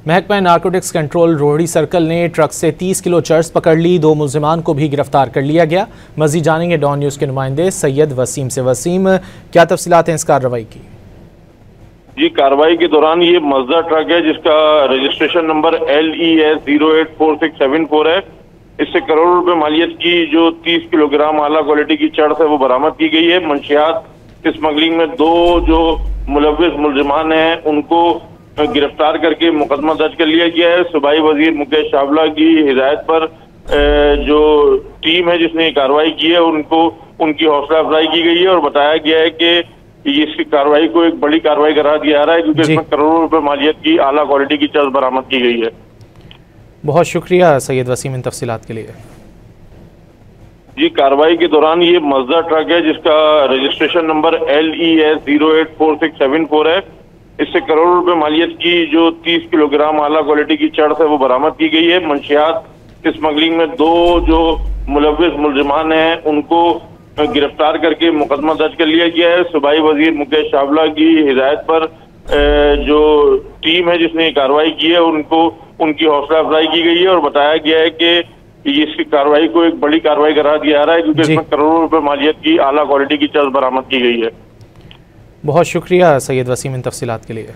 महकमा narcotics control Rohri circle ने truck से 30 किलो चर्स पकड़ ली। 2 मुलजिमान को भी गिरफ्तार कर लिया गया। मजीद जानेंगे डॉन न्यूज़ के नुमाइंदे सैयद वसीम से। वसीम, क्या तफसीलात हैं इस कार्रवाई की? जी, कार्रवाई के दौरान ये मजदा ट्रक है जिसका रजिस्ट्रेशन नंबर LES 084674 है। इससे करोड़ों रुपए मालियत की जो 30 किलोग्राम आला क्वालिटी की चर्स है वो बरामद की गई है। मंशियात स्मगलिंग में 2 जो मुलव्विस मुलजिमान हैं उनको गिरफ्तार करके मुकदमा दर्ज कर लिया गया है। सूबाई वजीर मुकेश चावला की हिदायत पर जो टीम है जिसने कार्रवाई की है उनको उनकी हौसला अफजाई की गई है और बताया गया है कि इस कार्रवाई को एक बड़ी कार्रवाई करार दिया जा रहा है क्योंकि इसमें करोड़ों रुपए मालियत की आला क्वालिटी की चर्स बरामद की गई है। बहुत शुक्रिया सैयद वसीम इन तफसीलात के लिए। जी, कार्रवाई के दौरान ये मजदा ट्रक है जिसका रजिस्ट्रेशन नंबर LES 084674 है। इससे करोड़ों रुपए मालियत की जो 30 किलोग्राम आला क्वालिटी की चर्स है वो बरामद की गई है। मंशियात स्मगलिंग में 2 जो मुलव्विस मुलजिमान हैं उनको गिरफ्तार करके मुकदमा दर्ज कर लिया गया है। सूबाई वजीर मुकेश चावला की हिदायत पर जो टीम है जिसने कार्रवाई की है उनको उनकी हौसला अफजाई की गई है और बताया गया है कि इस कार्रवाई को एक बड़ी कार्रवाई करार दिया जा रहा है क्योंकि इसमें करोड़ों रुपए मालियत की आला क्वालिटी की चर्स बरामद की गई है। बहुत शुक्रिया सैयद वसीम इन तफसीलात के लिए।